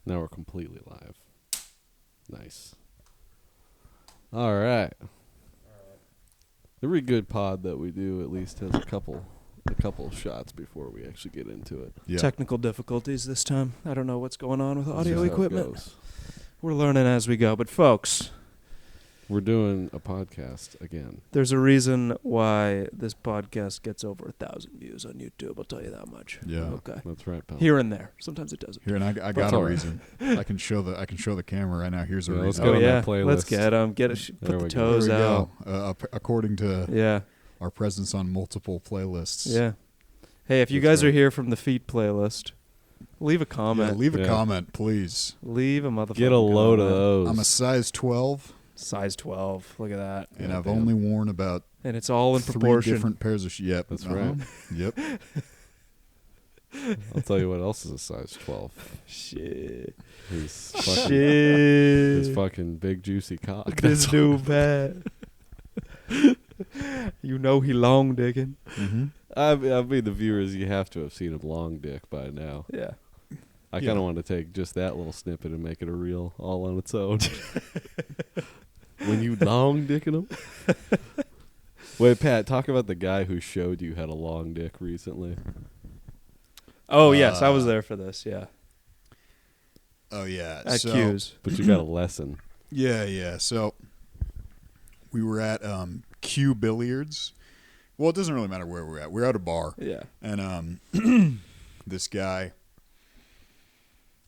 Now we're completely live. Nice. All right. Every good pod that we do at least has a couple shots before we actually get into it. Yeah. Technical difficulties this time. I don't know what's going on with That's audio just how it equipment. goes. We're learning as we go. But folks, We're doing a podcast again. there's a reason why this podcast gets over 1,000 views on YouTube. I'll tell you that much. Yeah. Okay. That's right, pal. Here and there. Sometimes it doesn't. Here, and I That's got a all right. reason. I can show the camera right now. Here's a Yeah, let's reason. get Oh on yeah. that playlist. Let's get them. There Put we the go. toes There we out. go. According to Yeah. our presence on multiple playlists. Yeah. Hey, if you That's guys right. are here from the feet playlist, leave a comment. Yeah, leave a Yeah. comment, please. Leave a motherfucker. Get a load of comment. those. I'm a size 12, Size 12. Look at that. and Yeah, I've damn. only worn about And it's all in 3 proportion. different pairs of Yep. That's right. Yep. I'll tell you what else is a size 12. Shit. His fucking, Shit. his fucking big juicy cock. This dude bad. You know he long digging. Mm-hmm. I mean, the viewers, you have to have seen him long dick by now. Yeah. I Yeah. kind of want to take just that little snippet and make it a reel all on its own. When you long dicking him. Wait, Pat, talk about the guy who showed you had a long dick recently. Oh yes, I was there for this. Yeah. Oh, yeah. At so, Q's. But you got a lesson. Yeah. So we were at Q Billiards. Well, it doesn't really matter where we're at. We're at a bar. Yeah. And this guy,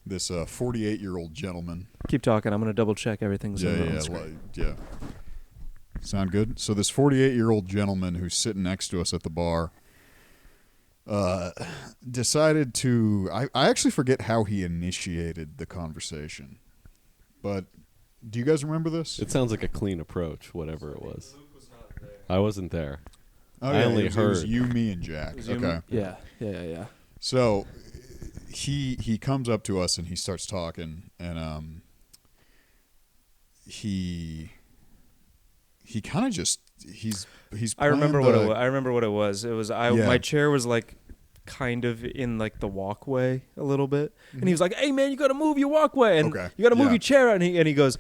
this 48-year-old gentleman. Keep talking. I'm gonna double check everything's on screen. Yeah. Sound good? So this 48-year-old gentleman who's sitting next to us at the bar decided to... I actually forget how he initiated the conversation. But do you guys remember this? It sounds like a clean approach, whatever it was. I wasn't there. Oh, I only it was heard. you, me, and Jack. Okay. Yeah. So he comes up to us and he starts talking, and he kind of just he's I remember what playing it the- was. I remember what it was. It was Yeah. my chair was like kind of in like the walkway a little bit, and he was like, "Hey man, you got to move your walkway, and Okay. you got to move Yeah. your chair." And he goes,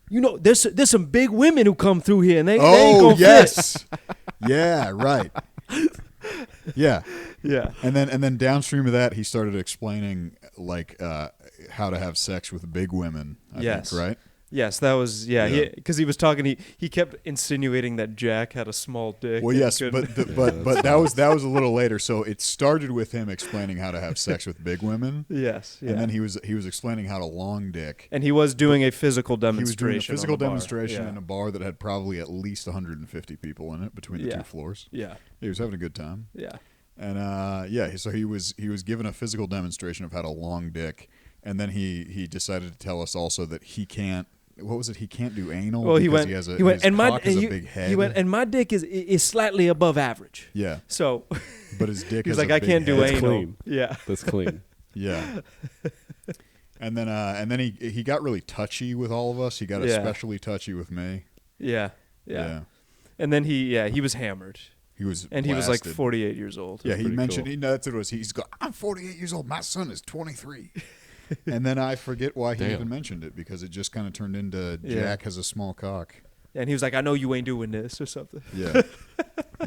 "You know, there's some big women who come through here, and they ain't Oh gonna fit." yes, yeah, right, yeah. Yeah. And then downstream of that, he started explaining like how to have sex with big women. I Yes. think, right? Yes, that was Yeah. because he was talking. He kept insinuating that Jack had a small dick. Well, and yes, couldn't- but that was a little later. So it started with him explaining how to have sex with big women, yes, yeah. and then he was explaining how to long dick. And he was doing a physical He was demonstration. doing a physical on the bar. demonstration Yeah. in a bar that had probably at least 150 people in it between the Yeah. two floors. Yeah, He was having a good time, yeah, and so he was given a physical demonstration of how to long dick, and then he decided to tell us also that he can't. What was it? He can't do anal. Well, he because went. He has a, he went, his and my cock has and a you- big head. He went, and my dick is slightly above average. yeah, So but his dick. he's has like, a I big can't do head. That's anal. clean. Yeah, That's clean. Yeah. And then he got really touchy with all of us. He got Yeah. especially touchy with me. yeah. And then he was hammered, He was and he was like blasted. 48 years old. Yeah, he pretty mentioned cool. that's what it was. He's go, I'm 48 years old. My son is 23. And then I forget why he Damn. even mentioned it because it just kind of turned into Yeah. Jack has a small cock. And he was like, I know you ain't doing this or something. Yeah.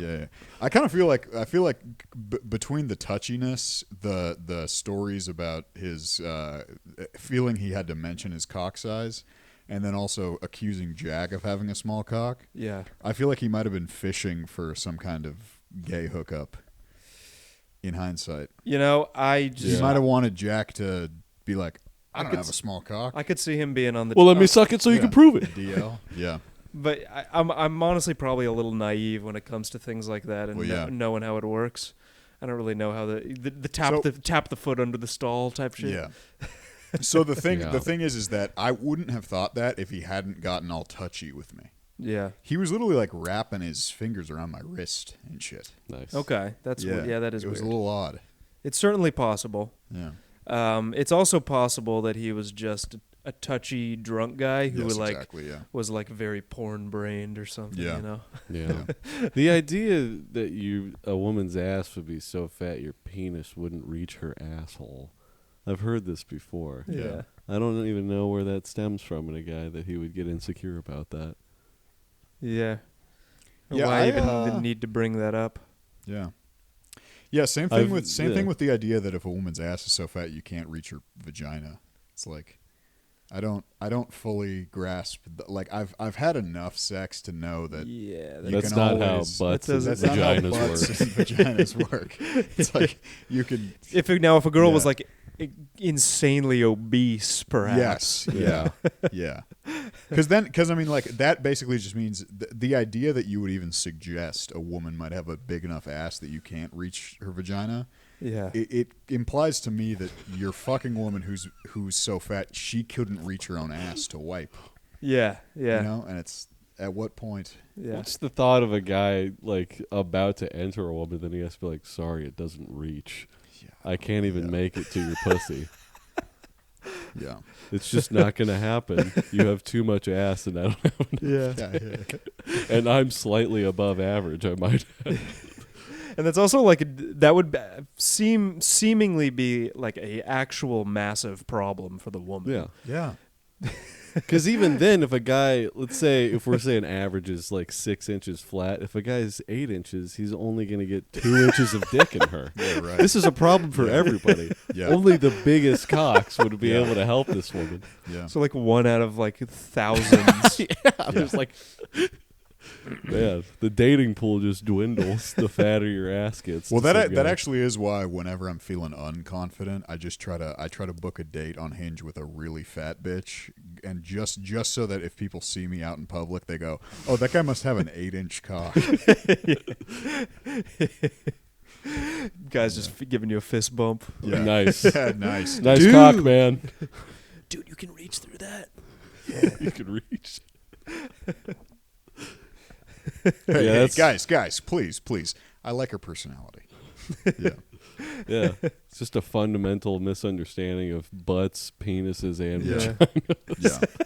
Yeah. I kind of feel like between the touchiness, the stories about his feeling he had to mention his cock size, and then also accusing Jack of having a small cock, Yeah. I feel like he might have been fishing for some kind of gay hookup. In hindsight, You know, I just he might have wanted Jack to be like, I I don't could have a small cock. I could see him being on the. Well, let me suck it so you Yeah. can prove it. DL, yeah. But I'm honestly probably a little naive when it comes to things like that and Well, yeah. knowing how it works. I don't really know how the tap the foot under the stall type shit. Yeah. So the thing Yeah. is that I wouldn't have thought that if he hadn't gotten all touchy with me. Yeah. He was literally like wrapping his fingers around my wrist and shit. Nice. Okay. That's weird. Yeah, that is It was weird. a little odd. It's certainly possible. Yeah. It's also possible that he was just a touchy drunk guy who Yes, like exactly, yeah. was like very porn brained or something. Yeah. You know. Yeah. The idea that a woman's ass would be so fat your penis wouldn't reach her asshole I've heard this before. Yeah. I don't even know where that stems from in a guy that he would get insecure about that. Yeah. Yeah, Why I, even the need to bring that up? Yeah. Yeah, same thing I've- with yeah. thing with the idea that if a woman's ass is so fat you can't reach her vagina. It's like I don't fully grasp like I've had enough sex to know that Yeah. you That's can not how always- butts and that's not how vaginas butts work. and vaginas work. It's like you can If a girl was Yeah. like insanely obese, perhaps. Yes. Yeah. Because I mean, like that basically just means the idea that you would even suggest a woman might have a big enough ass that you can't reach her vagina. Yeah. It implies to me that you're fucking a woman who's so fat she couldn't reach her own ass to wipe. Yeah. Yeah. You know, and it's at what point? Yeah. What's the thought of a guy like about to enter a woman, then he has to be like, sorry, it doesn't reach. Yeah. I can't even make it to your pussy. Yeah. It's just not going to happen. You have too much ass, and I don't have enough. Yeah. And I'm slightly above average, I might add. And that's also like that would seemingly be like a actual massive problem for the woman. Yeah. Yeah. Because even then, if a guy, let's say, if we're saying average is like 6 inches flat, if a guy's 8 inches, he's only going to get 2 inches of dick in her. Yeah, right. This is a problem for everybody. Yeah. Only the biggest cocks would be Yeah. able to help this woman. Yeah. So like one out of like thousands. There's like, man, the dating pool just dwindles the fatter your ass gets. Well, to some that guy. actually is why whenever I'm feeling unconfident, I try to book a date on Hinge with a really fat bitch, and just so that if people see me out in public, they go, "Oh, that guy must have an 8-inch cock." Guys just giving you a fist bump. Yeah. Nice. Yeah, nice. Nice Dude. cock, man. Dude, you can reach through that. You could reach. Hey, Yeah, that's- guys, please. I like her personality. Yeah. Yeah. It's just a fundamental misunderstanding of butts, penises, and Yeah. vaginas.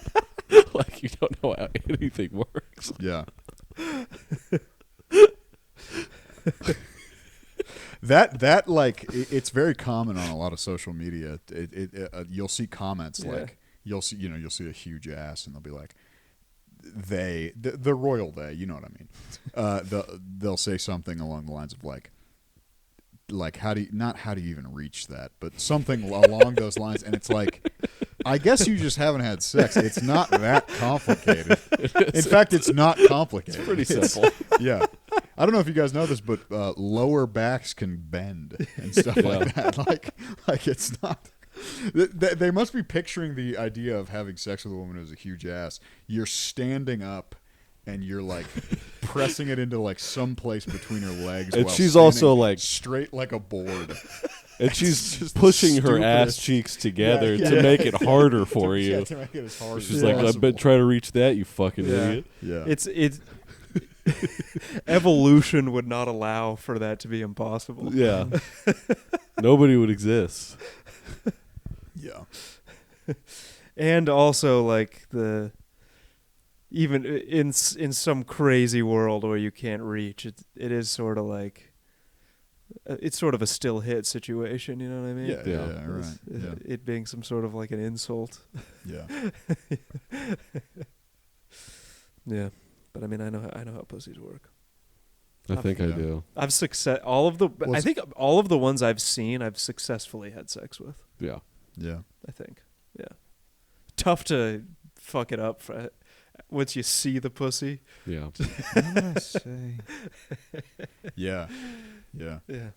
Yeah. Like you don't know how anything works. Yeah. That like it's very common on a lot of social media. You'll see comments Yeah. like you'll see a huge ass and they'll be like the royal they, you know what I mean. They'll say something along the lines of like how do you even reach that, but something along those lines, and it's like, I guess you just haven't had sex. It's not that complicated. In fact, it's not complicated. Pretty simple. Yeah. I don't know if you guys know this, but lower backs can bend and stuff like that. Like it's not. They must be picturing the idea of having sex with a woman who has a huge ass. You're standing up and you're like pressing it into like some place between her legs. And while she's standing also, like- straight like a board. And It's she's just the pushing her ass stupidest- cheeks together Yeah, to yeah. make it harder for Yeah, you. to make it as hard She's as like, I possible. bet try to reach that, you fucking Yeah. idiot. Yeah. It's evolution would not allow for that to be impossible. Yeah. Nobody would exist. Yeah. And also like even in some crazy world where you can't reach, it is sort of like it's sort of a still hit situation, you know what I mean? Yeah. Yeah. Right. Yeah. It being some sort of like an insult. Yeah. Yeah. But I mean, I know how pussies work. I think I Yeah. do. I think all of the ones I've seen I've successfully had sex with. Yeah. Yeah. I think. Yeah. Tough to fuck it up once you see the pussy. Yeah. What did I say? Yeah. Yeah. Yeah.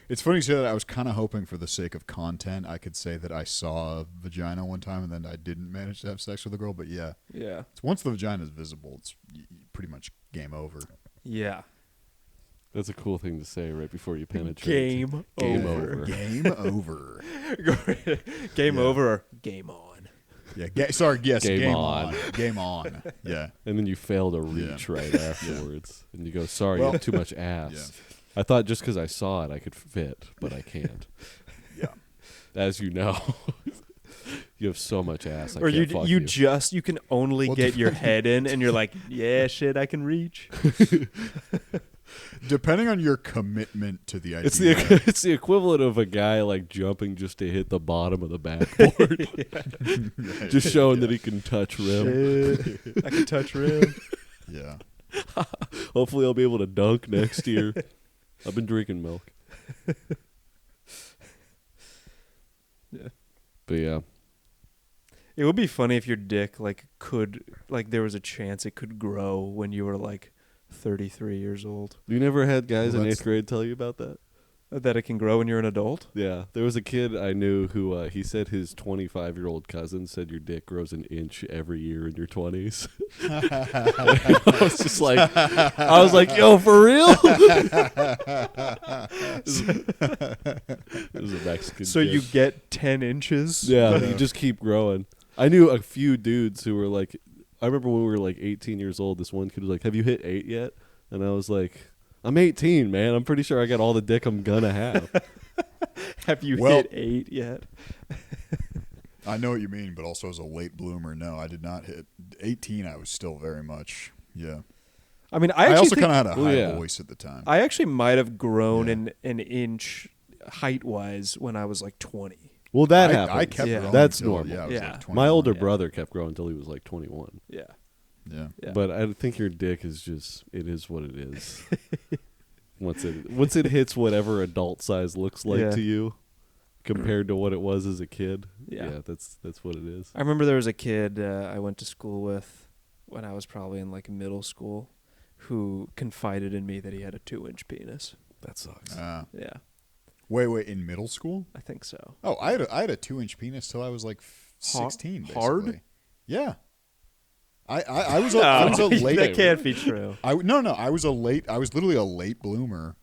It's funny you say that. I was kind of hoping for the sake of content I could say that I saw a vagina one time and then I didn't manage to have sex with a girl. But yeah, Yeah. once the vagina is visible, it's pretty much game over. Yeah. That's a cool thing to say right before you penetrate. Game over. Game over. Game Yeah. over or game on. Yeah. Sorry. Yes. Game Game on. on. Game on. Yeah. And then you fail to reach right afterwards. And you go, sorry, you Well, have too much ass. I thought just because I saw it, I could fit, but I can't. Yeah. As you know, you have so much ass. I Or can't fuck you can only Well, get your head in and you're like, yeah, shit, I can reach. Depending on your commitment to the idea. It's the equivalent of a guy like jumping just to hit the bottom of the backboard, just showing that he can touch rim. Shit. I can touch rim. Yeah. Hopefully, I'll be able to dunk next year. I've been drinking milk. Yeah. But yeah, It would be funny if your dick there was a chance it could grow when you were like 33 years old. you never had guys Well, in that's- 8th grade tell you about that? That it can grow when you're an adult? Yeah, there was a kid I knew who he said his 25-year-old cousin said your dick grows an inch every year in your 20s. I was like, yo, for real? It was a Mexican So kid. you get 10 inches? Yeah, you just keep growing. I knew a few dudes who were like, I remember when we were like 18 years old, this one kid was like, have you hit 8 yet? And I was like, I'm 18, man. I'm pretty sure I got all the dick I'm gonna have. Have you Well- hit 8 yet? I know what you mean, but also as a late bloomer, no, I did not hit 18. I was still very much, yeah. I mean, I actually also think kind of had a Well, high yeah. voice at the time. I actually might have grown Yeah. an inch height-wise when I was like 20. Well, that happens. I kept Yeah. growing That's until, normal. Yeah, I was Yeah. like 21. My older Yeah. brother kept growing until he was like 21. Yeah. Yeah. Yeah. But I think your dick is just, it is what it is. Once it hits whatever adult size looks like Yeah. to you compared to what it was as a kid. Yeah. That's what it is. I remember there was a kid I went to school with when I was probably in like middle school who confided in me that he had a 2-inch penis. That sucks. Yeah, Wait, in middle school? I think so. Oh, I had a 2-inch penis till I was like 16. Hard? Basically. Yeah. I was a late. That can't be true. I was literally a late bloomer,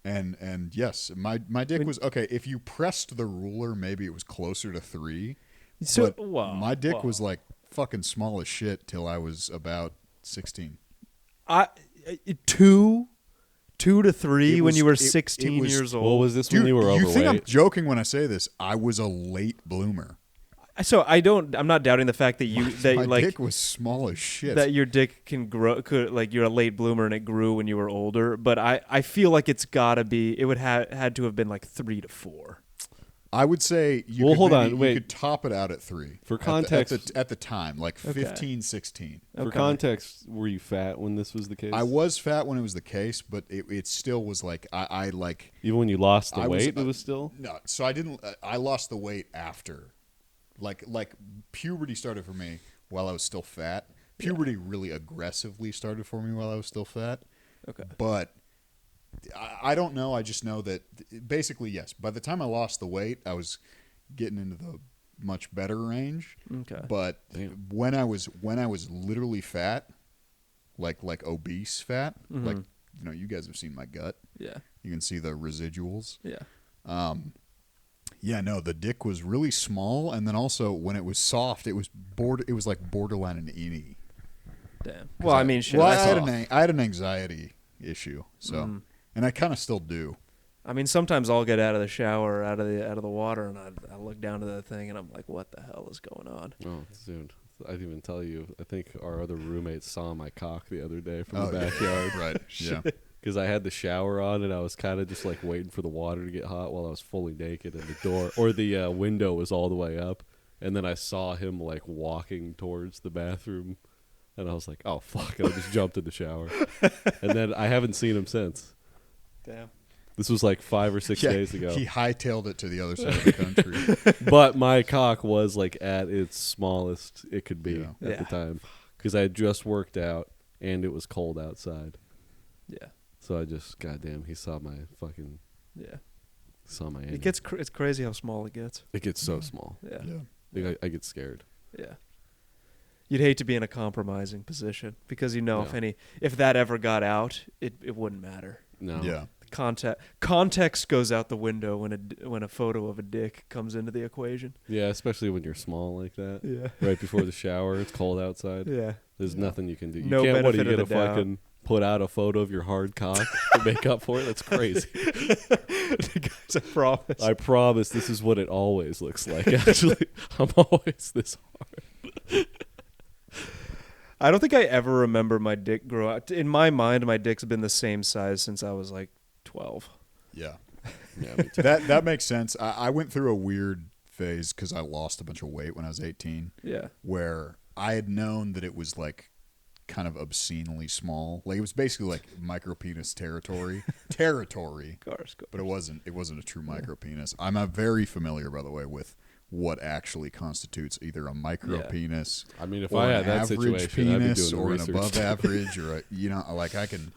and yes, my dick was okay. If you pressed the ruler, maybe it was closer to 3. So But my dick was like fucking small as shit till I was about 16. 2 to 3 It when was- you were it 16 was- years What old. was this Dude, when you were you overweight? think I'm joking when I say this? I was a late bloomer. So I'm not doubting the fact that My dick was small as shit. that your dick can grow. Like you're a late bloomer and it grew when you were older. But I feel like it's gotta be. It would had to have been like 3 to 4. I would say you Well, could hold maybe- on, wait. You could top it out at 3. For At the- context- at the time, like Okay. 15, 16. For Okay. context, were you fat when this was the case? I was fat when it was the case, but it still was like I like Even when you lost the I was, weight, it was still. no. So I didn't. I lost the weight after, like puberty started for me while I was still fat. Puberty really aggressively started for me while I was still fat. Okay. But I don't know. I just know that basically yes. By the time I lost the weight, I was getting into the much better range. Okay. But Damn. when I was literally fat, like obese fat, like you guys have seen my gut. Yeah. You can see the residuals. Yeah. Yeah, no, the dick was really small, and then also when it was soft, it was like borderline an innie. Damn. Well, I mean, shit. Well, that's off. I had an anxiety issue, so and I kind of still do. I mean, sometimes I'll get out of the shower, out of the water, and I look down to that thing, and I'm like, "What the hell is going on?" Oh, dude. I didn't even tell you. I think our other roommate saw my cock the other day from Oh, the yeah. backyard. Right? Yeah. Because I had the shower on and I was kind of just like waiting for the water to get hot while I was fully naked and the door or the window was all the way up. And then I saw him like walking towards the bathroom and I was like, oh, fuck. And I just jumped in the shower. And then I haven't seen him since. Damn. This was like 5 or 6 days ago. He hightailed it to the other side of the country. But my cock was like at its smallest it could be Yeah. at Yeah. the time. Because I had just worked out and it was cold outside. Yeah. So I just, goddamn, he saw my fucking, Yeah. saw my. It gets it's crazy how small it gets. It gets so small. Yeah. Yeah. I get scared. Yeah. You'd hate to be in a compromising position because Yeah. if that ever got out, it wouldn't matter. No. Yeah. Context goes out the window when a photo of a dick comes into the equation. Yeah, especially when you're small like that. Yeah. Right before the shower, it's cold outside. Yeah. There's Yeah. nothing you can do. You No can't. What do you benefit get of a the doubt. fucking put out a photo of your hard cock to make up for it? That's crazy. Guys, I promise. I promise this is what it always looks like. Actually, I'm always this hard. I don't think I ever remember my dick grow out. In my mind, my dick's been the same size since I was like 12. Yeah. Yeah, me too. That makes sense. I went through a weird phase because I lost a bunch of weight when I was 18. Yeah. Where I had known that it was like kind of obscenely small. Like it was basically like micro penis territory. Of course. But it wasn't a true micro penis. I'm very familiar, by the way, with what actually constitutes either a micro penis. I mean, if or I an had that average situation, I'd be penis, doing or an research. above average, or like I can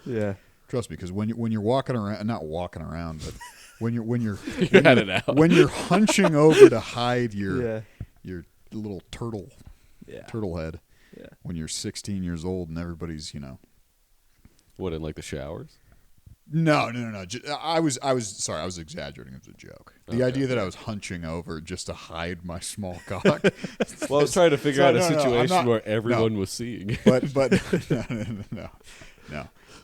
trust me, because when you're walking around, not walking around, but when you're had it out. when you're hunching over to hide your little turtle head, when you're 16 years old and everybody's What, in like the showers? No. I was sorry. I was exaggerating. It was a joke. The idea that I was hunching over just to hide my small cock. Well, I was trying to figure out a I'm situation not- where everyone was seeing. but no.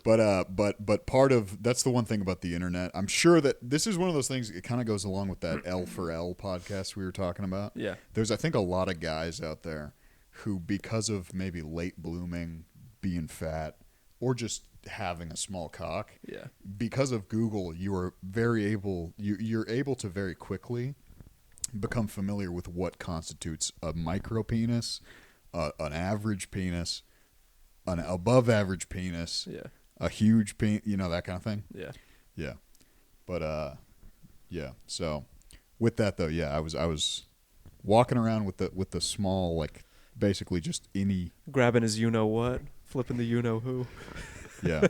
But part of that's the one thing about the internet. I'm sure that this is one of those things. It kind of goes along with that L for L podcast we were talking about. Yeah. There's I think a lot of guys out there who, because of maybe late blooming, being fat, or just having a small cock, because of Google, you're able to very quickly become familiar with what constitutes a micro penis, an average penis, an above average penis, a huge penis, that kind of thing. Yeah. But so with that though, I was walking around with the small, like basically just any Grabbing his what, flipping the who. Yeah.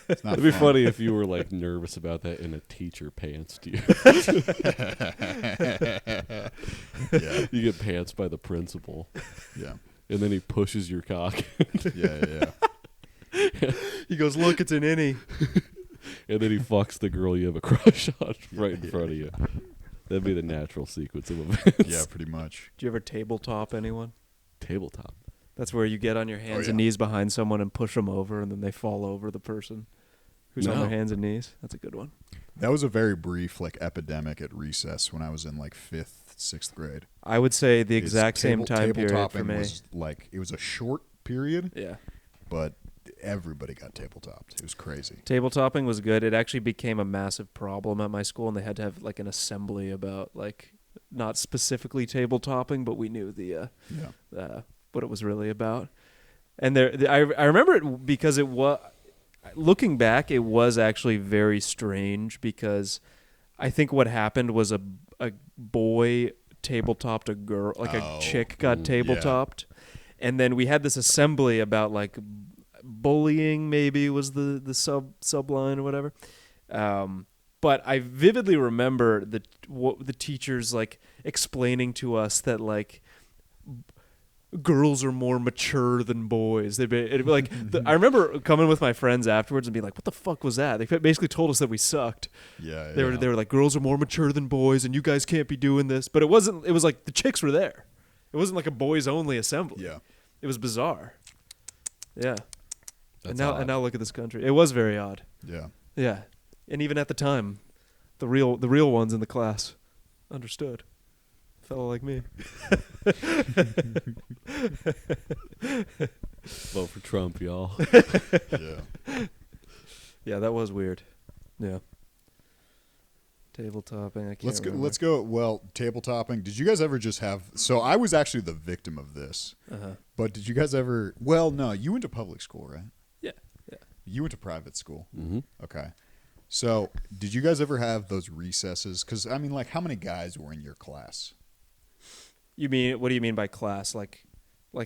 It's not It'd be fun. funny if you were like nervous about that and a teacher pantsed you. Yeah. You get pantsed by the principal. Yeah. And then he pushes your cock. Yeah. He goes, look, it's an innie. And then he fucks the girl you have a crush on right in front of you. That'd be the natural sequence of events. Yeah, pretty much. Do you ever tabletop anyone? Tabletop. That's where you get on your hands and knees behind someone and push them over, and then they fall over the person who's on their hands and knees. That's a good one. That was a very brief epidemic at recess when I was in 5th, 6th grade. I would say the exact same time period for Tabletopping me. was it was a short period, Yeah. but everybody got tabletopped. It was crazy. Tabletopping was good. It actually became a massive problem at my school, and they had to have an assembly about not specifically tabletopping, but we knew the what it was really about. And I remember it because it was, looking back, it was actually very strange, because I think what happened was a boy tabletopped a girl, a chick got tabletopped, and then we had this assembly about bullying, maybe was the subline or whatever. But I vividly remember the teachers explaining to us that girls are more mature than boys. It'd be I remember coming with my friends afterwards and being like, "What the fuck was that?" They basically told us that we sucked. Yeah. They were like, "Girls are more mature than boys, and you guys can't be doing this." But it wasn't. It was the chicks were there. It wasn't like a boys only assembly. Yeah. It was bizarre. Yeah. That's and now look at this country. It was very odd. Yeah. Yeah. And even at the time, the real ones in the class understood. A fellow like me. Vote for Trump, y'all. Yeah. Yeah, that was weird. Yeah. Tabletopping. I can't remember. Let's go. Well, tabletopping. Did you guys ever just have? So I was actually the victim of this. But did you guys ever? Well, no. You went to public school, right? Yeah. You went to private school. Mm-hmm. Okay. So did you guys ever have those recesses? Because I mean, how many guys were in your class? You mean, what do you mean by class? Like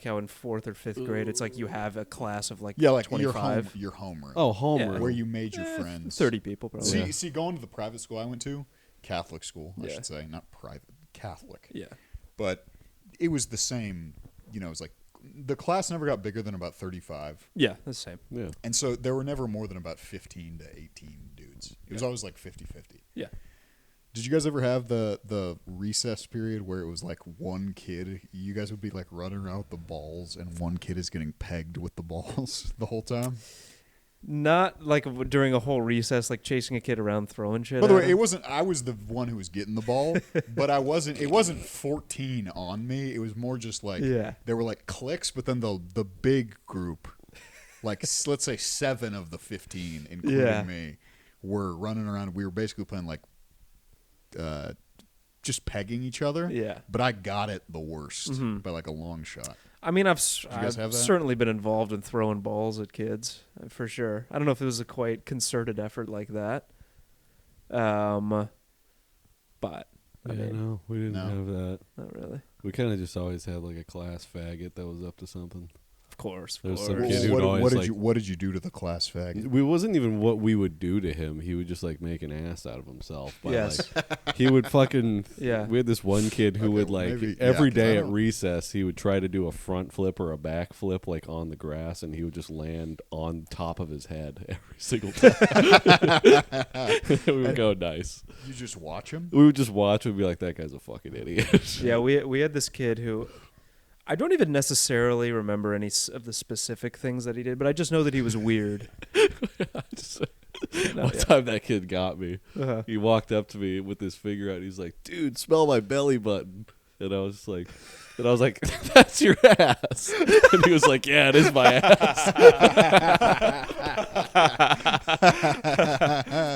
how in 4th or 5th grade, it's you have a class of 25. your homeroom. Oh, homeroom. Yeah. Where you made your friends. 30 people probably. See, going to the private school I went to, Catholic school, I Yeah. should say, not private, Catholic. Yeah. But it was the same. It was the class never got bigger than about 35. Yeah, that's the same. Yeah. And so there were never more than about 15 to 18 dudes. It was always 50-50. Yeah. Did you guys ever have the recess period where it was one kid, you guys would be running around with the balls and one kid is getting pegged with the balls the whole time? Not like during a whole recess, like chasing a kid around, throwing shit. By the at way, him. it wasn't. I was the one who was getting the ball, but I wasn't. It wasn't 14 on me. It was more just like there were like cliques, but then the big group, like let's say 7 of the 15, including me, were running around. We were basically playing like, just pegging each other. Yeah. But I got it the worst by like a long shot. I mean, I've guys have that? certainly been involved in throwing balls at kids, for sure. I don't know if it was a quite concerted effort like that. But I mean, no, we didn't have that. not really. We kind of just always had like a class faggot that was up to something. Of course. There's some kid who would What, always what did you do to the class fag? We wasn't even what we would do to him. He would just like make an ass out of himself. By, Yes. like, he would fucking. Yeah. We had this one kid who would like maybe, every 'cause day I at don't- recess he would try to do a front flip or a back flip like on the grass, and he would just land on top of his head every single time. We would go nice. You just watch him? We would just watch and be like, "That guy's a fucking idiot." Yeah, we had this kid who I don't even necessarily remember any of the specific things that he did, but I just know that he was weird. One time that kid got me. Uh-huh. He walked up to me with his finger out. He's like, "Dude, smell my belly button." And I was like, "That's your ass." And he was like, "Yeah, it is my ass."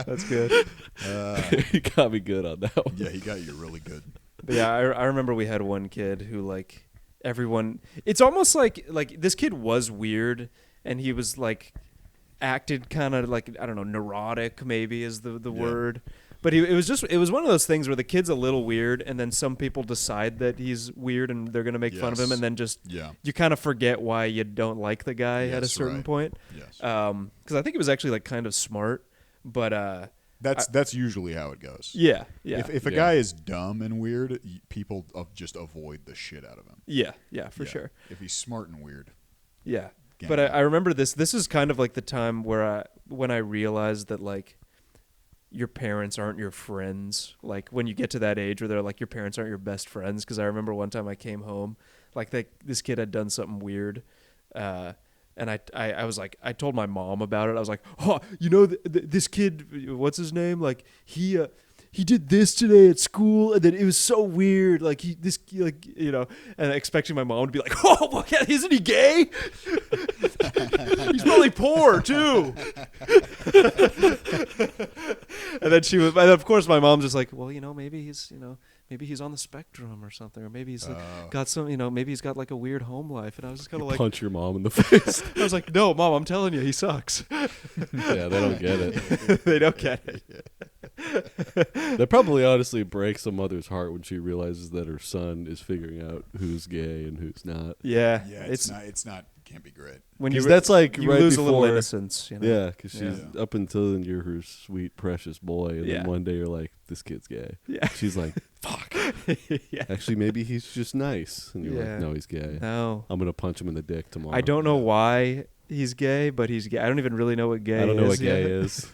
That's good. He got me good on that one. Yeah, he got you really good. But yeah, I remember we had one kid who like everyone. It's almost like this kid was weird, and he was like acted kind of like, I don't know, neurotic maybe is the word. But it was one of those things where the kid's a little weird, and then some people decide that he's weird and they're gonna make fun of him, and then just you kind of forget why you don't like the guy at a certain point. Yes. Because I think he was actually like kind of smart, but that's usually how it goes. yeah. If a guy is dumb and weird, people just avoid the shit out of him. Yeah, for sure. If he's smart and weird. Yeah. Gang But up. I remember this. This is kind of like the time where when I realized that like your parents aren't your friends. Like when you get to that age where they're like your parents aren't your best friends. Because I remember one time I came home, like this kid had done something weird, and I was like, I told my mom about it. I was like, oh, you know, this kid, what's his name? Like he did this today at school, and then it was so weird. Like and expecting my mom to be like, oh, well, yeah, isn't he gay? He's probably poor too. And then and of course my mom's just like, well, maybe he's on the spectrum or something, or maybe he's got some, maybe he's got like a weird home life. And I was just kind of like, punch your mom in the face. I was like, no, Mom, I'm telling you, he sucks. Yeah, they don't get it. They don't get it. That probably honestly breaks a mother's heart when she realizes that her son is figuring out who's gay and who's not. Yeah, it's not can't be great. When that's like you right lose before, a little innocence. Yeah, because she's up until then you're her sweet precious boy, and then one day you're like, this kid's gay. Yeah, she's like, fuck. Yeah. Actually, maybe he's just nice, and you're like, no, he's gay. No, I'm gonna punch him in the dick tomorrow. I don't know why he's gay, but he's gay. I don't even really know what gay is. I don't know what gay is.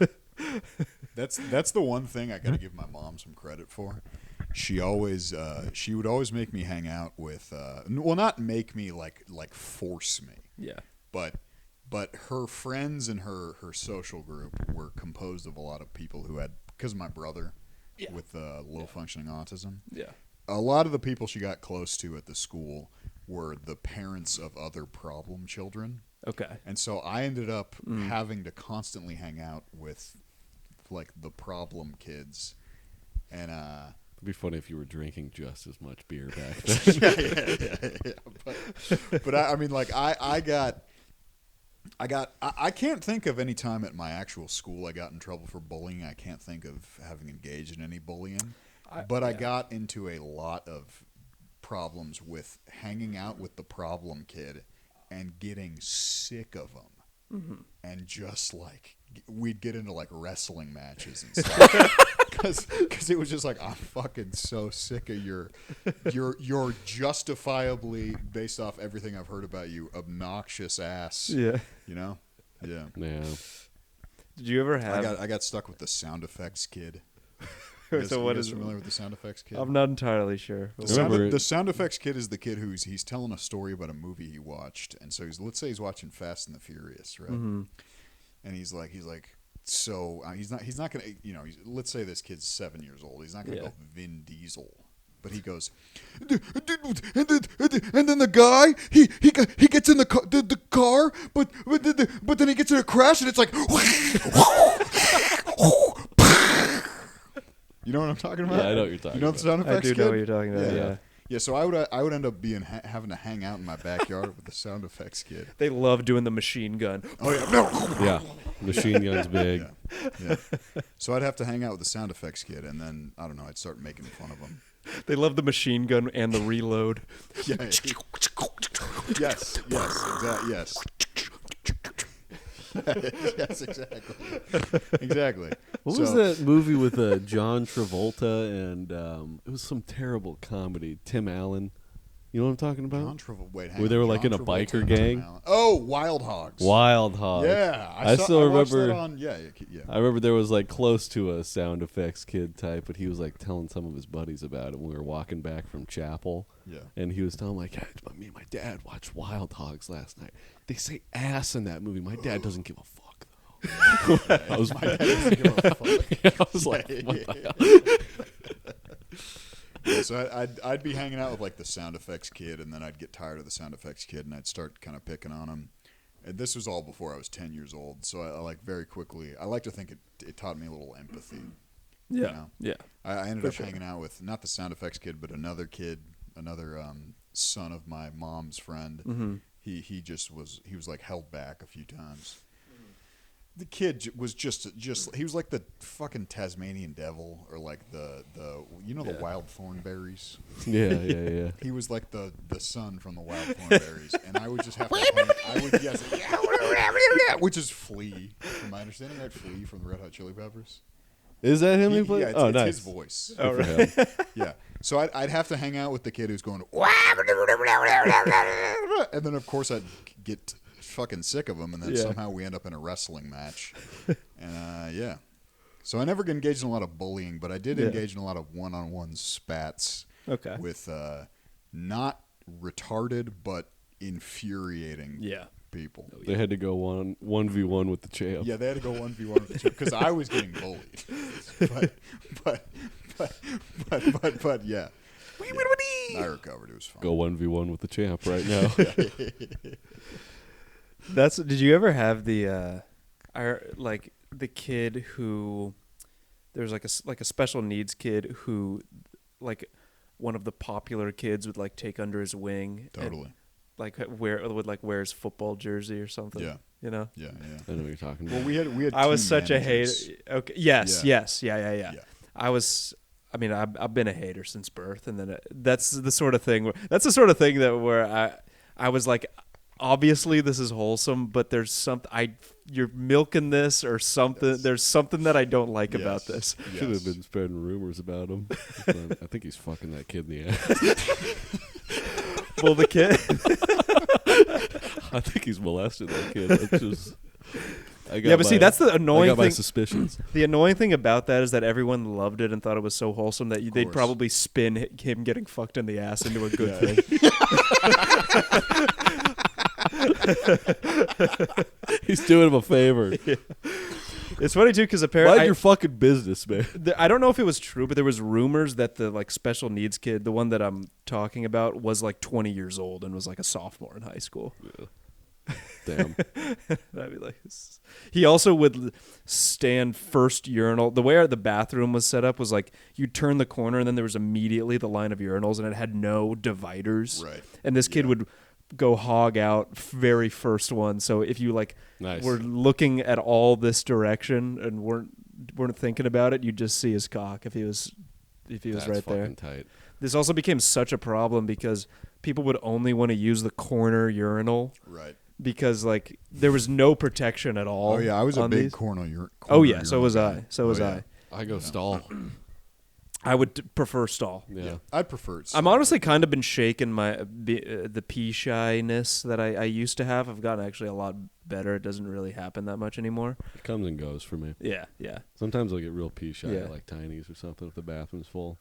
That's the one thing I got to give my mom some credit for. She would always make me hang out with not make me like force me. Yeah. But her friends and her social group were composed of a lot of people who had, because of my brother with low functioning autism. Yeah. A lot of the people she got close to at the school were the parents of other problem children. Okay. And so I ended up having to constantly hang out with like the problem kids. And it'd be funny if you were drinking just as much beer back then. yeah. But I mean, like I can't think of any time at my actual school I got in trouble for bullying. I can't think of having engaged in any bullying. I got into a lot of problems with hanging out with the problem kid and getting sick of them. Mm-hmm. And just like we'd get into like wrestling matches and stuff. Because it was just like, I'm fucking so sick of your justifiably, based off everything I've heard about you, obnoxious ass. Yeah. You know? Yeah. Yeah. Did you ever have? I got stuck with the sound effects kid. So what you is guys familiar with the sound effects kid? I'm not entirely sure. The sound effects kid is the kid he's telling a story about a movie he watched, and so let's say he's watching Fast and the Furious, right? Mm-hmm. and he's like so he's not gonna let's say this kid's 7 years old. He's not gonna go Vin Diesel. But he goes, and then the guy he gets in the car, but then he gets in a crash and it's like, you know what I'm talking about? Yeah, I know what you're talking about. You know the sound effects? I do know what you're talking about. Yeah. Yeah, so I would end up having to hang out in my backyard with the sound effects kid. They love doing the machine gun. Oh yeah, Yeah, machine gun's big. yeah. So I'd have to hang out with the sound effects kid, and then I don't know, I'd start making fun of him. They love the machine gun and the reload. Yeah. Yes. Yes, exactly. What was that movie with John Travolta and it was some terrible comedy? Tim Allen. You know what I'm talking about? John Travolta. Wait, hang where they were on. like John in a Travolta biker and gang. Tim Allen. Oh, Wild Hogs. Wild Hogs. Yeah, I still watched remember. that on, yeah. I remember there was like close to a sound effects kid type, but he was like telling some of his buddies about it when we were walking back from chapel. Yeah. And he was telling like, yeah, me and my dad watched Wild Hogs last night. They say ass in that movie. My dad doesn't give a fuck though. I was My dad doesn't give a fuck. I was like, what the hell? Yeah, so I'd be hanging out with like the sound effects kid, and then I'd get tired of the sound effects kid, and I'd start kind of picking on him. And this was all before I was 10 years old, so I like very quickly. I like to think it taught me a little empathy. Yeah, You know? yeah. I ended up hanging out with not the sound effects kid, but another kid, another son of my mom's friend. Mm-hmm. He was like held back a few times. The kid was just he was like the fucking Tasmanian devil, or like the wild thornberries. Yeah. He was like the son from the wild thornberries, and I would just have to which is Flea, from my understanding, right? Flea from the Red Hot Chili Peppers. Is that him? He played? Yeah, it's nice. his voice. Oh, Good for right. him. Yeah. So I'd have to hang out with the kid who's going, and then of course I'd get fucking sick of him, and then somehow we end up in a wrestling match. And yeah. So I never engaged in a lot of bullying, but I did engage in a lot of one-on-one spats. Okay. With not retarded but infuriating people. They had to go 1v1 with the champ. Yeah, they had to go 1v1 with the champ because I was getting bullied. but yeah. I recovered. It was fun. Go 1v1 with the champ right now. Did you ever have the kid who there's like a special needs kid who like one of the popular kids would like take under his wing? Totally. And, like wear his football jersey or something. Yeah. You know? Yeah. I know what you're talking about. Well, we had I was team such managers. a hater. Okay. Yes. Yeah. Yeah. I've been a hater since birth, and then that's the sort of thing where I was like, obviously this is wholesome, but there's something you're milking this or something. Yes. There's something that I don't like about this. Yes. Should have been spreading rumors about him. I think he's fucking that kid in the ass. Well, the kid. I think he's molested that kid. It's just. See, that's the annoying I got my thing. suspicions. The annoying thing about that is that everyone loved it and thought it was so wholesome that they'd course. probably spin him getting fucked in the ass into a good Yeah. thing. He's doing him a favor. It's funny too because apparently Mind your fucking business, man. I don't know if it was true, but there was rumors that the like special needs kid, the one that I'm talking about, was like 20 years old and was like a sophomore in high school. Yeah. Damn. I'd be like, he also would stand first urinal. The way the bathroom was set up was like you turn the corner and then there was immediately the line of urinals and it had no dividers. Right. And this kid would go hog out very first one. So if you like Nice. were looking at all this direction and weren't thinking about it, you'd just see his cock if he was That's right there. fucking tight. This also became such a problem because people would only want to use the corner urinal. Right. Because like there was no protection at all. Oh yeah, I was a on big these. corner. Oh yeah, so urinal was guy. I. So was yeah. I. I go stall. I would prefer stall. Yeah. I'd prefer it. I'm honestly kind of been shaking the pee shyness that I used to have. I've gotten actually a lot better. It doesn't really happen that much anymore. It comes and goes for me. Yeah. Sometimes I'll get real pee shy Yeah. at like Tiny's or something if the bathroom's full.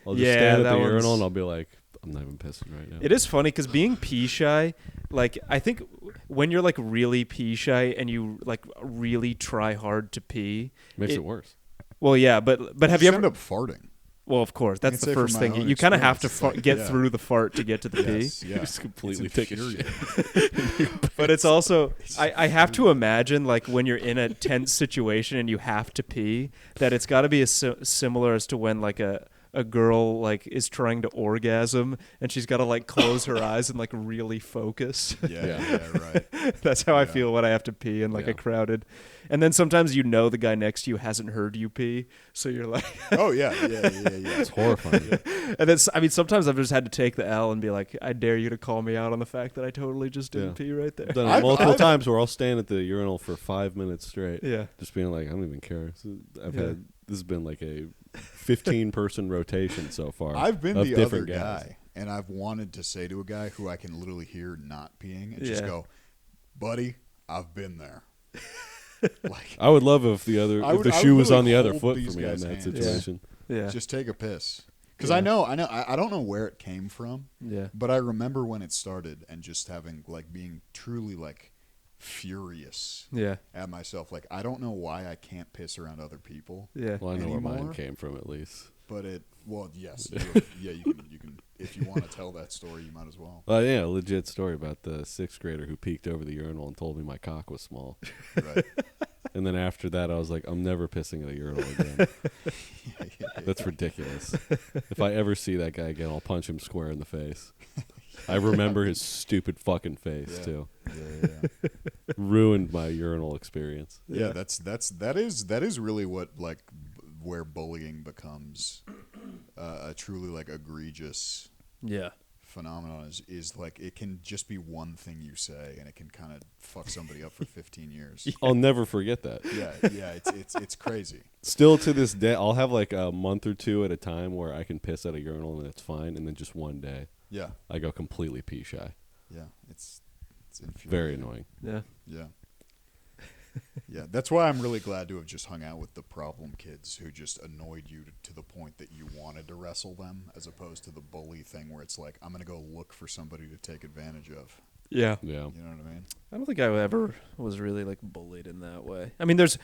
I'll just Yeah, stand at that the urinal one's- and I'll be like, I'm not even pissing right now. It is funny because being pee shy, like I think when you're like really pee shy and you like really try hard to pee, Makes it worse. Well, yeah, but have you ever end up farting? Well, of course, that's the say from first my thing. own You kind of have to experience, get yeah. through the fart to get to the pee. Yes, yeah. Just completely It's take a shit. But it's also I have to imagine like when you're in a tense situation and you have to pee, that it's got to be similar as to when like a girl like is trying to orgasm and she's got to like close her eyes and like really focus. Yeah, right. That's how I feel when I have to pee in like a crowded. And then sometimes you know the guy next to you hasn't heard you pee, so you're like, oh yeah. It's horrifying. And then I mean sometimes I've just had to take the L and be like, I dare you to call me out on the fact that I totally just didn't pee right there. I've done it multiple times where I'll stand at the urinal for 5 minutes straight. Yeah. Just being like, I don't even care. So this has been like a 15-person rotation so far. I've been of the different other guys. guy, and I've wanted to say to a guy who I can literally hear not peeing and just go, buddy, I've been there. Like, I would love if the shoe was on the other foot these for me in guys' that hands. situation. Yeah. just take a piss. Because I don't know where it came from, Yeah. but I remember when it started and just having, like, being truly, like, furious Yeah. at myself. Like, I don't know why I can't piss around other people. Yeah. Well, I know where mine Anymore? came from at least. But yes. You can, if you want to tell that story, you might as well. Yeah, a legit story about the 6th grader who peeked over the urinal and told me my cock was small. Right. And then after that, I was like, I'm never pissing at a urinal again. That's ridiculous. If I ever see that guy again, I'll punch him square in the face. I remember his stupid fucking face too. Yeah. Ruined my urinal experience. Yeah, that is really what, like, where bullying becomes a truly, like, egregious Yeah. phenomenon is like it can just be one thing you say and it can kind of fuck somebody up for 15 years. I'll never forget that. Yeah, it's crazy. Still to this day, I'll have like a month or two at a time where I can piss at a urinal and it's fine, and then just one day Yeah, I go completely pee shy. yeah, it's infuriating. Very annoying. Yeah. Yeah. Yeah, that's why I'm really glad to have just hung out with the problem kids who just annoyed you to the point that you wanted to wrestle them, as opposed to the bully thing where it's like, I'm going to go look for somebody to take advantage of. Yeah. Yeah. You know what I mean? I don't think I ever was really like bullied in that way. I mean, there's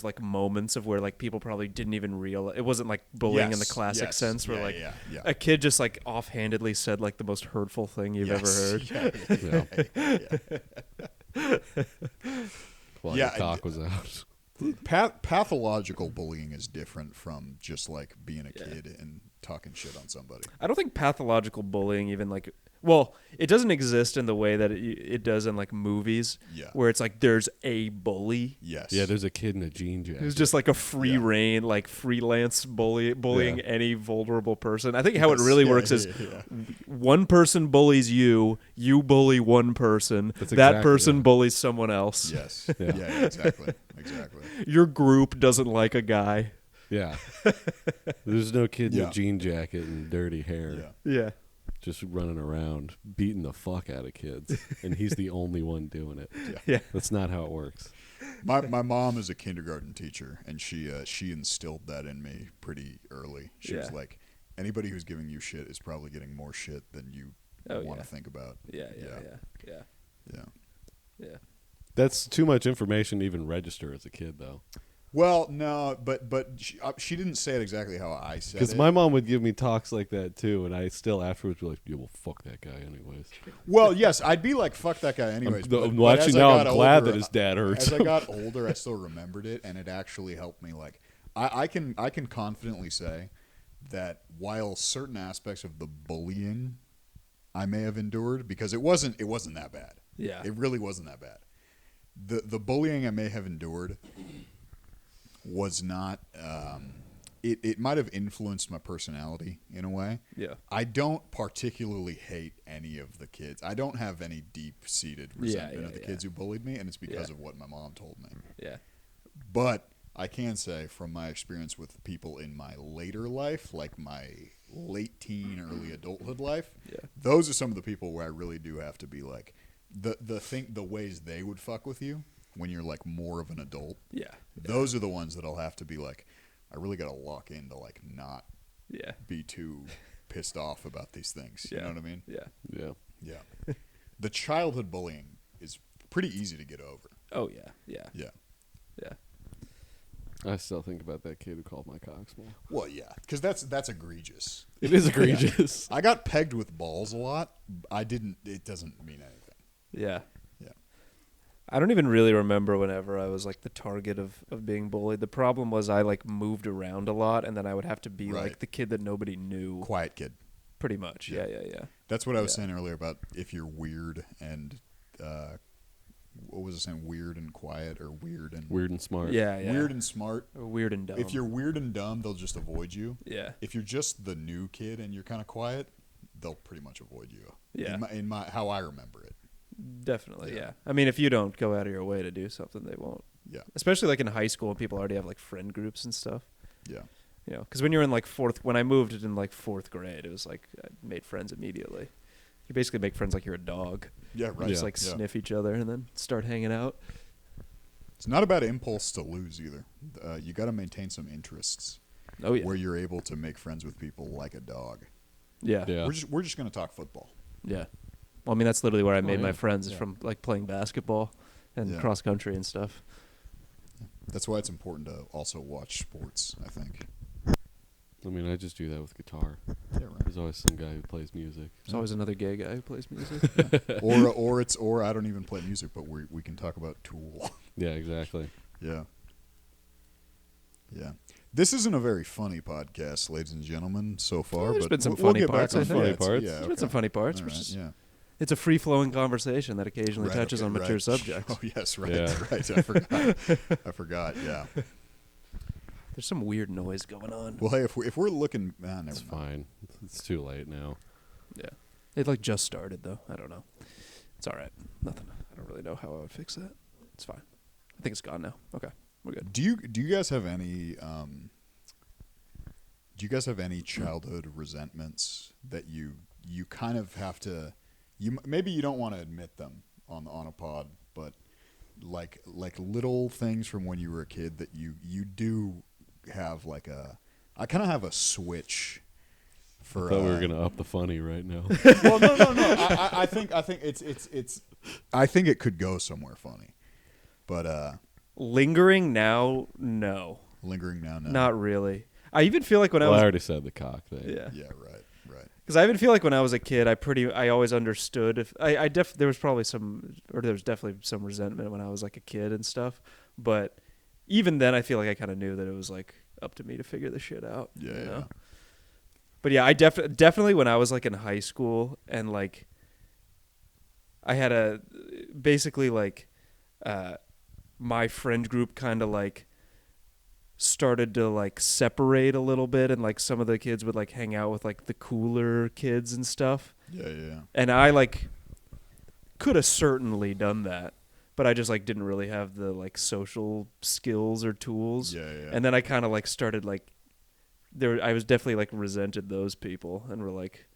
like moments of where like people probably didn't even realize it wasn't like bullying in the classic sense where a kid just like offhandedly said like the most hurtful thing you've ever heard. While your cock was out. Pathological bullying is different from just like being a kid and talking shit on somebody. I don't think pathological bullying even like, well, it doesn't exist in the way that it does in like movies, where it's like there's a bully. Yes. Yeah, there's a kid in a jean jacket. Who's just like a free reign, like freelance bullying any vulnerable person. I think how it really works is one person bullies you, you bully one person, that person bullies someone else. Yes. Yeah, exactly. Your group doesn't like a guy. Yeah. There's no kid in a jean jacket and dirty hair. Yeah. Just running around beating the fuck out of kids, and he's the only one doing it. Yeah. That's not how it works. My mom is a kindergarten teacher, and she instilled that in me pretty early. She was like, anybody who's giving you shit is probably getting more shit than you want to think about. Yeah. That's too much information to even register as a kid, though. Well, no, but she didn't say it exactly how I said it. Because my mom would give me talks like that too, and I still afterwards be like, "Yeah, well, fuck that guy, anyways." Well, yes, I'd be like, "Fuck that guy," anyways. I'm glad that his dad hurts. As I got older, I still remembered it, and it actually helped me. Like, I can confidently say that while certain aspects of the bullying I may have endured, because it wasn't that bad. Yeah, it really wasn't that bad. The bullying I may have endured was not it might have influenced my personality in a way. Yeah. I don't particularly hate any of the kids. I don't have any deep-seated resentment of the kids who bullied me, and it's because of what my mom told me. Yeah. But I can say from my experience with people in my later life, like my late teen, early adulthood life, those are some of the people where I really do have to be like the ways they would fuck with you when you're like more of an adult. Yeah. Those are the ones that I'll have to be like, I really got to lock in to like not be too pissed off about these things. You know what I mean? Yeah. Yeah. Yeah. The childhood bullying is pretty easy to get over. Oh yeah. Yeah. Yeah. Yeah. I still think about that kid who called my cock small. Well, yeah, because that's egregious. It is egregious. I got pegged with balls a lot. I didn't. It doesn't mean anything. Yeah. Yeah. I don't even really remember whenever I was like the target of being bullied. The problem was I like moved around a lot, and then I would have to be Right. like the kid that nobody knew. Quiet kid. Pretty much. Yeah. Yeah. That's what I was Yeah. saying earlier about if you're weird and what was I saying? Weird and quiet, or weird and smart. Yeah. Yeah. weird and smart. Or weird and dumb. If you're weird and dumb, they'll just avoid you. yeah. If you're just the new kid and you're kind of quiet, they'll pretty much avoid you. Yeah. In my how I remember it. Definitely. Yeah. Yeah. I mean, if you don't go out of your way to do something, they won't. Yeah. Especially like in high school when people already have like friend groups and stuff. Yeah. You know, because when you're in like when I moved in like fourth grade, it was like I made friends immediately. You basically make friends like you're a dog. Yeah. Right. Just like sniff each other and then start hanging out. It's not a bad impulse to lose either. You got to maintain some interests Oh yeah. where you're able to make friends with people like a dog. Yeah. Yeah. We're just gonna talk football. Yeah. Well, I mean, that's literally where I made yeah. my friends is Yeah. from like playing basketball and Yeah. cross country and stuff. That's why it's important to also watch sports, I think. I mean, I just do that with guitar. Yeah, right. There's always some guy who plays music. There's always another gay guy who plays music. or I don't even play music, but we can talk about Tool. Yeah, exactly. Yeah. Yeah. This isn't a very funny podcast, ladies and gentlemen, so far. There's but been some we'll funny get parts, back I on think. Funny yeah, parts. Yeah, There's okay. been some funny parts. All Which right, is, yeah. it's a free-flowing conversation that occasionally Right, touches okay, on mature right. subjects. Oh, yes, right, Yeah. right. I forgot. I forgot, yeah. There's some weird noise going on. Well, hey, if we're looking... never It's mind. fine. It's too late now. Yeah. It like just started though. I don't know. It's all right. Nothing. I don't really know how I would fix that. It's fine. I think it's gone now. Okay. We're good. Do you guys have any... do you guys have any childhood resentments that you kind of have to... maybe you don't want to admit them on a pod, but like little things from when you were a kid that you do have like a... I kind of have a switch for... I thought we were gonna up the funny right now. Well, no. I think it's... I think it could go somewhere funny, but Lingering now, no. lingering now, no. Not really. I even feel like when I I was already said the cock thing. yeah. Yeah, right. Because I even feel like when I was a kid, I always understood if there was probably there was definitely some resentment when I was like a kid and stuff. But even then, I feel like I kind of knew that it was like up to me to figure this shit out. Yeah, you yeah. know? But yeah, I definitely when I was like in high school and like I had basically like my friend group kind of like started to like separate a little bit, and like some of the kids would like hang out with like the cooler kids and stuff. Yeah. And I like could have certainly done that, but I just like didn't really have the like social skills or tools. Yeah. And then I kind of like started like I was definitely like resented those people and were like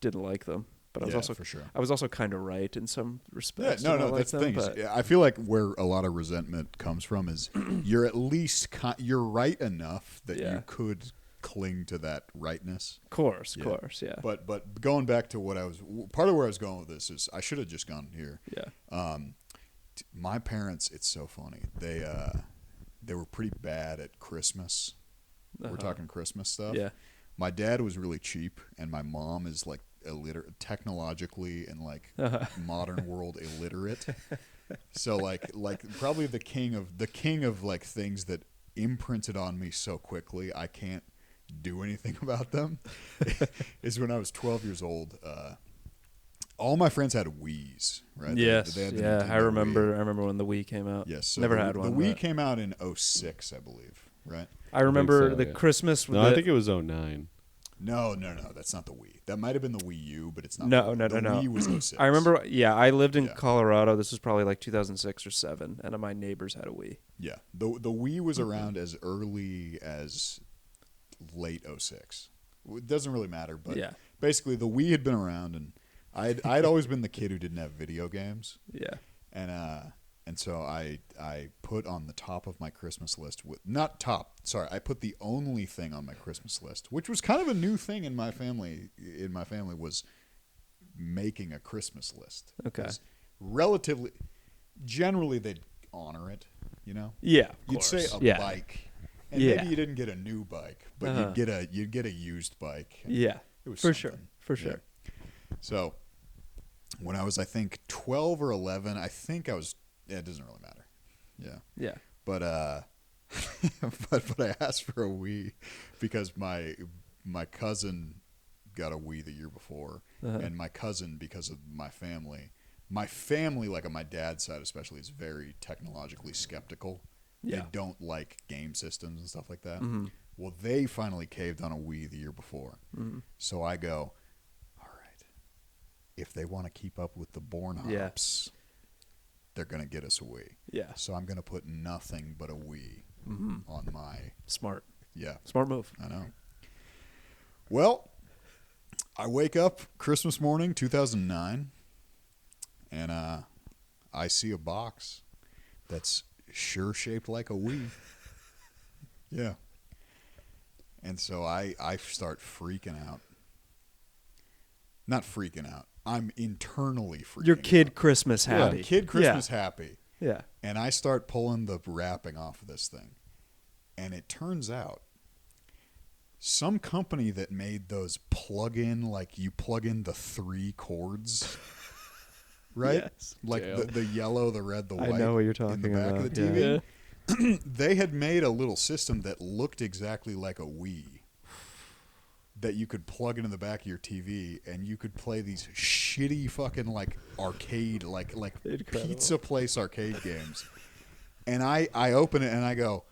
didn't like them. But I was also for sure. I was also kind of right in some Yeah, respects. no, to not like that's the them, thing. but- I feel like where a lot of resentment comes from is you're at least you're right enough that Yeah. you could cling to that rightness. Of course, Yeah. yeah. But going back to part of where I was going with this is I should have just gone here. Yeah. My parents, it's so funny. They were pretty bad at Christmas. We're Uh-huh. talking Christmas stuff. Yeah. My dad was really cheap, and my mom is like technologically and like modern world illiterate. So like probably the king of like things that imprinted on me so quickly I can't do anything about them is when I was 12 years old. All my friends had Wiis, right? Yes. They had the Yeah. Nintendo I remember. Wii. I remember when the Wii came out. Yes. So Never the, had the one. Wii but came out in 06, I believe, right? I remember so, the yeah. Christmas. No, I think it was 09. No, that's not the Wii. That might have been the Wii U, but it's not. No. The Wii was 06. I remember. Yeah, I lived in Yeah. Colorado. This was probably like 2006 or 7, and my neighbors had a Wii. Yeah, the Wii was around as early as late 06. It doesn't really matter, but Yeah. basically the Wii had been around, and I'd always been the kid who didn't have video games, Yeah. and And so I put on the top of my Christmas list I put the only thing on my Christmas list, which was kind of a new thing in my family. Was making a Christmas list. Okay. Generally they'd honor it, you know? Yeah, of You'd say course. a bike. And Yeah. maybe you didn't get a new bike, but you'd get a used bike. Yeah. It was For something. sure. So when I was, I think, 12 or 11, it doesn't really matter. Yeah. Yeah. But but I asked for a Wii because my cousin got a Wii the year before, and my cousin, because of my family, like on my dad's side especially, is very technologically skeptical. Yeah. They don't like game systems and stuff like that. Mm-hmm. Well, they finally caved on a Wii the year before. Mm-hmm. So I go, all right, if they want to keep up with the Born hops, they're going to get us a Wii. Yeah. So I'm going to put nothing but a Wii on my... Smart. Yeah. Smart move. I know. Well, I wake up Christmas morning, 2009, and I see a box that's sure shaped like a Wii. Yeah. And so I start freaking out. Not freaking out. I'm internally freaking Your kid out. Christmas happy. Yeah, kid Christmas happy. Yeah. And I start pulling the wrapping off of this thing. And it turns out some company that made those plug-in, like you plug in the 3 cords, right? Yes. Like the yellow, the red, the white. I know what you're in talking the back about. of the TV. Yeah. They had made a little system that looked exactly like a Wii that you could plug into the back of your TV, and you could play these shitty fucking like arcade, like Incredible. pizza place arcade games. And I open it and I go,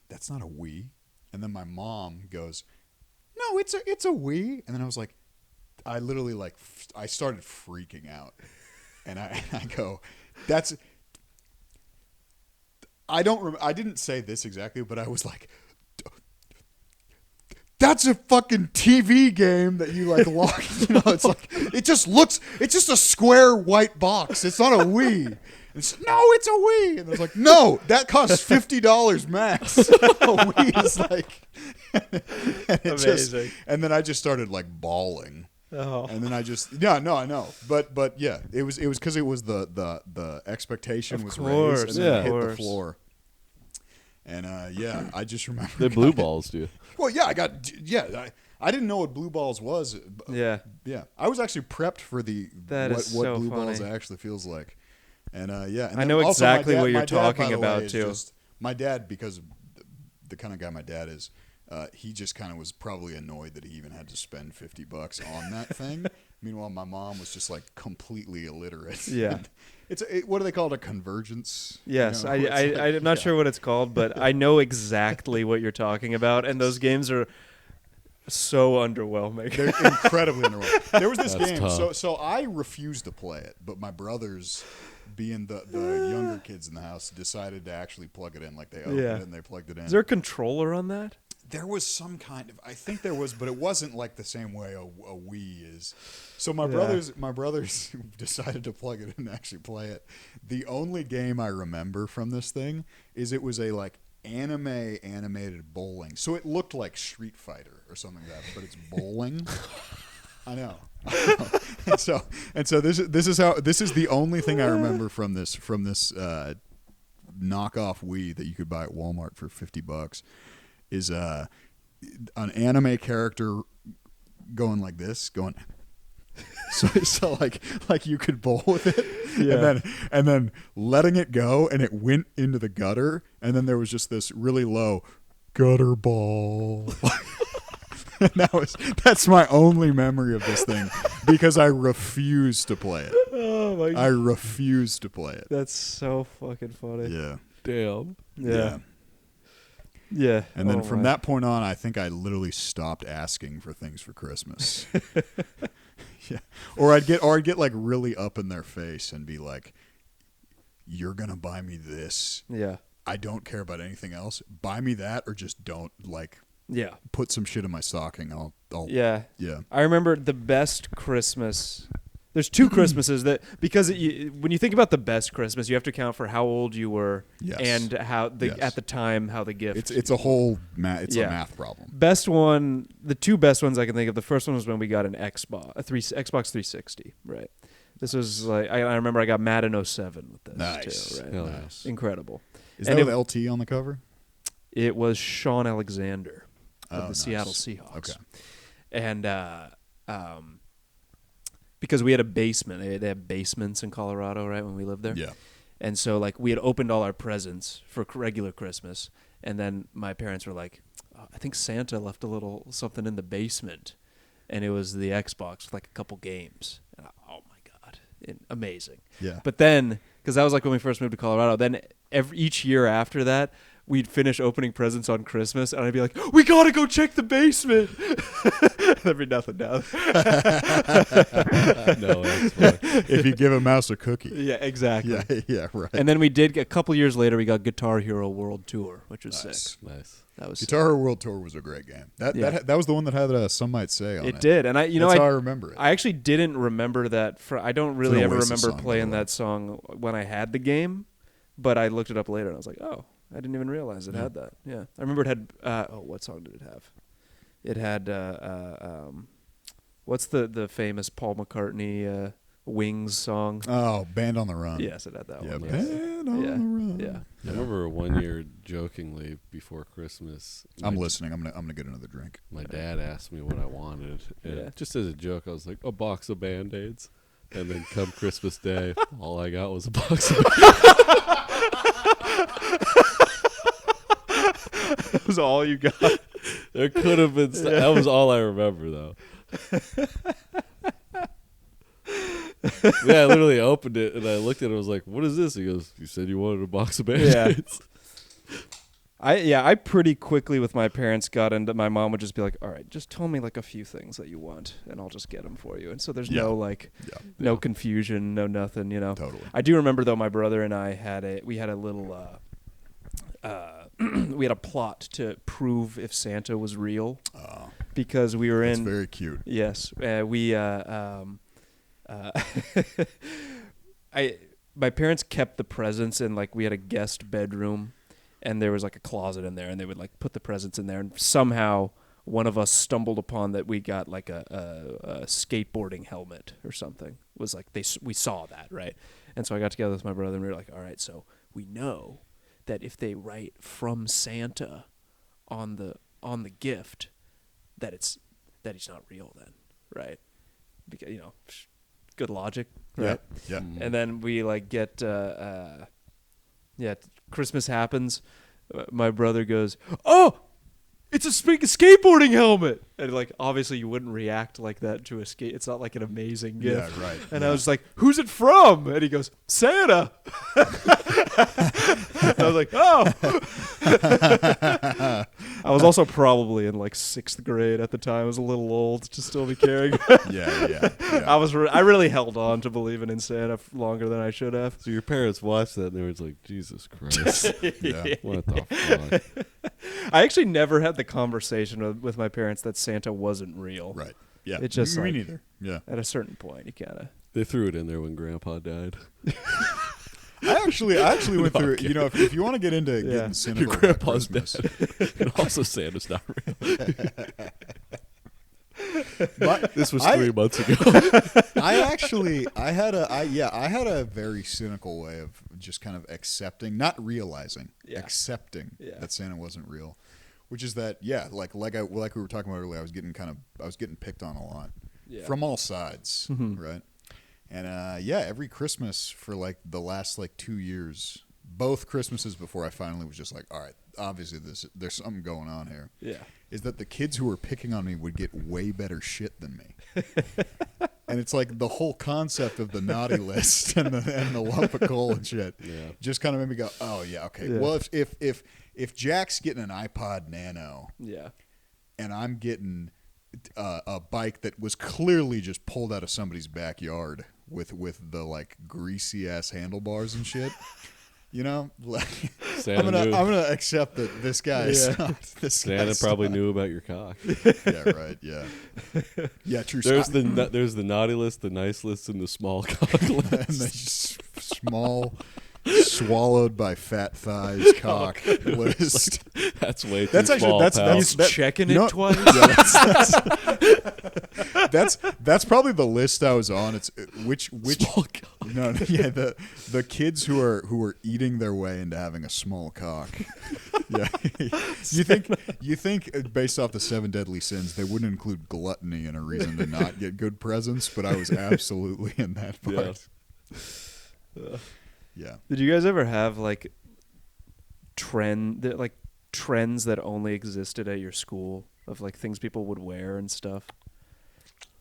that's not a Wii. And then my mom goes, no, it's a Wii. And then I was like, I literally I started freaking out. And I go, I didn't say this exactly, but I was like, that's a fucking TV game that you like lock. You know, it's like it's just a square white box. It's not a Wii. It's a Wii. And I was like, no, that costs $50 max. A Wii is like, Amazing. And then I just started like bawling. Oh. And then I I know, but yeah, it was because it was the expectation Of was course, raised and then yeah. it hit Of the course. floor. And I just remember They blue balls, dude. Well, yeah, I didn't know what blue balls was. Yeah. Yeah, I was actually prepped for what so blue balls funny. actually feels like. And yeah, and I then know also my exactly dad- what you're my dad, by talking the way, about, is too. just- my dad, because of the kind of guy my dad is, he just kind of was probably annoyed that he even had to spend $50 on that thing. Meanwhile, my mom was just like completely illiterate. Yeah. What do they call it? A convergence? Yes, You know, it's like- I'm not yeah. sure what it's called, but I know exactly what you're talking about, and those games are so underwhelming. They're incredibly underwhelming. There was this That's game, tough. so I refused to play it, but my brothers, being the younger kids in the house, decided to actually plug it in. Like they opened Yeah. it and they plugged it in. Is there a controller on that? There was some kind of, I think there was, but it wasn't like the same way a Wii is. So my brothers decided to plug it in and actually play it. The only game I remember from this thing is it was a like animated bowling. So it looked like Street Fighter or something like that, but it's bowling. I know. And so this is the only thing I remember from this knockoff Wii that you could buy at Walmart for $50 is an anime character going like this, going so like you could bowl with it, Yeah. and then letting it go, and it went into the gutter, and then there was just this really low gutter ball. And that's my only memory of this thing because I refused to play it. Oh my! I refused to play it. That's so fucking funny. Yeah. Damn. Yeah. Yeah. And then Oh from my. that point on, I think I literally stopped asking for things for Christmas. Yeah. Or I'd get like really up in their face and be like, "You're gonna buy me this. Yeah. I don't care about anything else. Buy me that, or just don't like Yeah. put some shit in my stocking. I'll Yeah. yeah. I remember the best Christmas There's two Christmases that because when you think about the best Christmas, you have to account for how old you were and how at the time how the gift. It's a whole a math problem. Best one, the two best ones I can think of. The first one was when we got an Xbox 360. Right. This was like I remember I got Madden 07 with this too. Right. Nice. Incredible. Is that with LT on the cover? It was Sean Alexander of the Seattle Seahawks. Okay. And because we had a basement. They have basements in Colorado, right, when we lived there? Yeah. And so, like, we had opened all our presents for regular Christmas, and then my parents were like, I think Santa left a little something in the basement, and it was the Xbox with, like, a couple games. And oh, my God. Amazing. Yeah. But then, because that was, like, when we first moved to Colorado, then each year after that, we'd finish opening presents on Christmas, and I'd be like, we got to go check the basement. There'd be nothing down there. No, that's funny. If you give a mouse a cookie. Yeah, exactly. Yeah, right. And then we did, a couple years later, we got Guitar Hero World Tour, which was sick. Nice. That was Guitar Hero World Tour was a great game. That was the one that had Some Might Say on it. It did, and That's how I remember it. I actually didn't remember that. I don't really ever remember song, playing that song when I had the game, but I looked it up later, and I was like, oh, I didn't even realize it had that. Yeah, I remember it had. What song did it have? It had. What's the famous Paul McCartney Wings song? Oh, Band on the Run. Yes, it had that one. Band on the Run. Yeah. I remember one year jokingly before Christmas. I'm listening. I'm gonna get another drink. My dad asked me what I wanted, and just as a joke, I was like, a box of Band-Aids. And then come Christmas Day, all I got was a box of That was all you got. There could have been. That was all I remember, though. Yeah, I literally opened it and I looked at it. I was like, "What is this?" He goes, "You said you wanted a box of Band-Aids." I pretty quickly with my parents got into. My mom would just be like, "All right, just tell me like a few things that you want, and I'll just get them for you." And so there's no confusion, no nothing, you know. Totally. I do remember though, my brother and I had a little. We had a plot to prove if Santa was real because we were That's very cute. Yes, my parents kept the presents in like we had a guest bedroom, and there was like a closet in there, and they would like put the presents in there, and somehow one of us stumbled upon that we got like a skateboarding helmet or something. It was like we saw that, right? And so I got together with my brother, and we were like, all right, so we know that if they write from Santa on the gift, that he's not real then, right? Because good logic, right? Yeah. And then we like get Christmas happens. My brother goes, "Oh, it's a skateboarding helmet," and like obviously you wouldn't react like that to a skate. It's not like an amazing gift. Yeah, right. And I was like, "Who's it from?" And he goes, "Santa." I was like, "Oh." I was also probably in like 6th grade at the time. I was a little old to still be caring. Yeah. I really held on to believing in Santa longer than I should have. So your parents watched that and they were like, "Jesus Christ, Yeah. what the fuck?" I actually never had the conversation with my parents that Santa wasn't real. Right. Yeah. It just me like, neither. Yeah. At a certain point, you kind of. They threw it in there when Grandpa died. I actually went through. If you want to get into getting cynical, Your grandpa's about dead, and also Santa's not real. This was 3 months ago. I had a very cynical way of just kind of accepting, not realizing, accepting that Santa wasn't real, which is that like we were talking about earlier, I was getting picked on a lot from all sides, right? And every Christmas for like the last like 2 years, both Christmases before I finally was just like, all right, obviously there's something going on here. Yeah. Is that the kids who were picking on me would get way better shit than me. And it's like the whole concept of the naughty list and the lump of coal and shit just kind of made me go, oh yeah, okay. Yeah. Well, if Jack's getting an iPod Nano, and I'm getting a bike that was clearly just pulled out of somebody's backyard with the like greasy ass handlebars and shit, like Santa knew. I'm gonna accept that this guy is not this. Santa probably knew about your cock. Yeah, right. Yeah, yeah. True. There's the naughty list, the nice list, and the small cock list. And the small, swallowed by fat thighs cock list. That's way too That's small. actually pal. He's checking it twice. Yeah, that's probably the list I was on. It's which Small cock. no yeah the kids who are eating their way into having a small cock. Yeah, you think based off the 7 deadly sins they wouldn't include gluttony in a reason to not get good presents, but I was absolutely in that part. Yeah. Did you guys ever have like trends that only existed at your school of like things people would wear and stuff?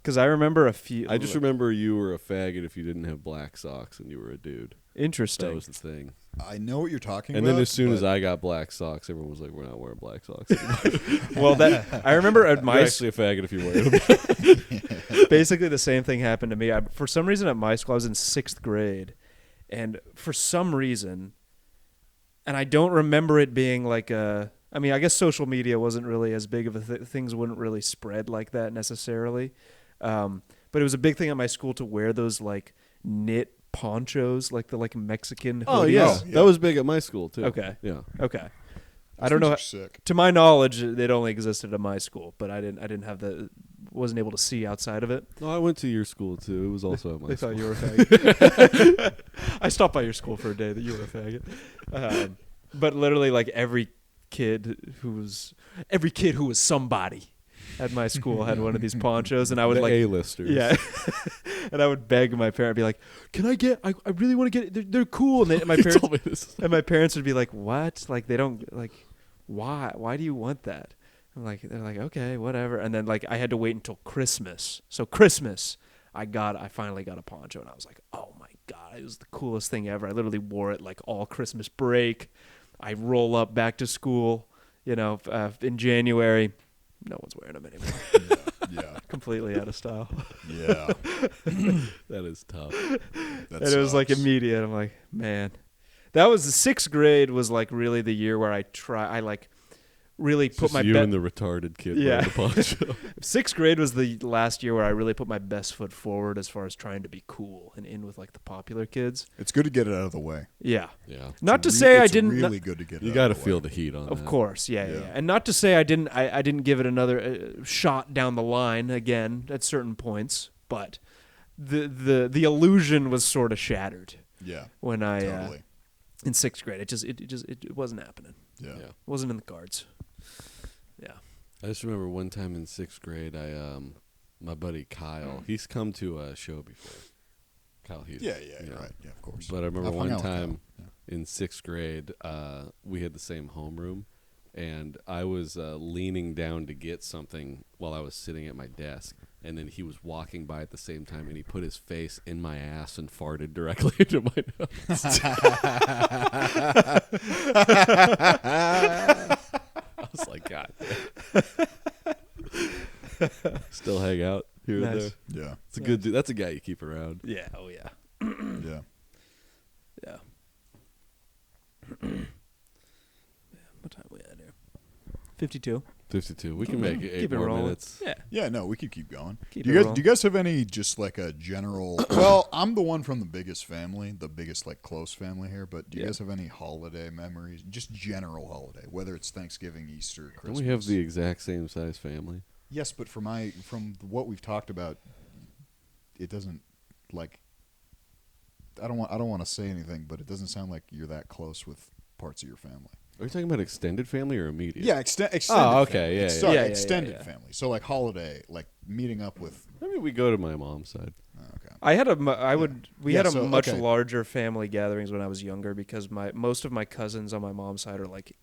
Because I remember a few. I just remember you were a faggot if you didn't have black socks and you were a dude. Interesting. That was the thing. I know what you're talking And about. then as soon as I got black socks, everyone was like, "We're not wearing black socks anymore." Well, that I remember at my You're actually a faggot if you wear them. basically the same thing happened to me. For some reason at my school, I was in 6th grade, and for some reason, and I don't remember it being like a. I mean, I guess social media wasn't really as big of a things wouldn't really spread like that necessarily. But it was a big thing at my school to wear those like knit ponchos, like the like Mexican hoodies. Oh yeah, yeah. that was big at my school too. Okay. Yeah. Okay. I don't know. Sick. To my knowledge, it only existed at my school, but I didn't have wasn't able to see outside of it. No, I went to your school too. It was also at my They school. thought you were a faggot. I stopped by your school for a day that you were a faggot. But literally, like every kid who was somebody at my school had one of these ponchos, and I would The like A-listers. yeah, and I would beg my parent, be like, "Can I get? I really want to get. They're cool." And my You parents told me this. and my parents would be like, "What? Like they don't like why? Why do you want that?" I'm like, they're like, "Okay, whatever." And then like I had to wait until Christmas. So Christmas, I finally got a poncho, and I was like, "Oh my god, it was the coolest thing ever." I literally wore it like all Christmas break. I roll up back to school, in January. No one's wearing them anymore. Yeah. Completely out of style. Yeah. That is tough. That And it was like sucks. immediate. I'm like, man, that was the 6th grade was like really the year where I like really It's put just my you and the retarded kid Yeah. wearing the poncho. 6th grade was the last year where I really put my best foot forward as far as trying to be cool and in with like the popular kids. It's good to get it out of the way. Yeah. Yeah. Not to say I It's didn't. really good to get it You out got to of the feel way. the heat on Of that. course, yeah, Yeah. and not to say I didn't give it another shot down the line again at certain points, but the illusion was sort of shattered Yeah. when I Totally. in 6th grade. It wasn't happening. Yeah. Yeah. It wasn't in the cards. Yeah. I just remember one time in 6th grade, my buddy Kyle, he's come to a show before. Kyle Hughes. Yeah. you know. Right. Yeah. Of course. But I remember I've hung one out with time Kyle. in 6th grade, we had the same homeroom, and I was leaning down to get something while I was sitting at my desk, and then he was walking by at the same time, and he put his face in my ass and farted directly into my nose. I was like, God. Still hang out here and Nice. there. Yeah. It's a good dude. That's a guy you keep around. Yeah. Oh yeah. Yeah. Yeah. What time we at here? 52. 52. We can make it 8 Keep it more rolling. minutes. Yeah. Yeah, no, we could keep going. Keep do it you guys rolling. do you guys have any just like a general well, I'm the one from the biggest family, the biggest like close family here, but do you Yeah. guys have any holiday memories? Just general holiday, whether it's Thanksgiving, Easter, Don't Christmas. we have the exact same size family? Yes, but from what we've talked about, it doesn't like I don't want to say anything, but it doesn't sound like you're that close with parts of your family. Are you talking about extended family or immediate? Yeah, extended Oh, okay, family. yeah, Sorry, yeah. Yeah, yeah, extended yeah. family. So like holiday, like meeting up with I mean, we go to my mom's side. okay. I had we Yeah, had a so, much okay. larger family gatherings when I was younger because most of my cousins on my mom's side are like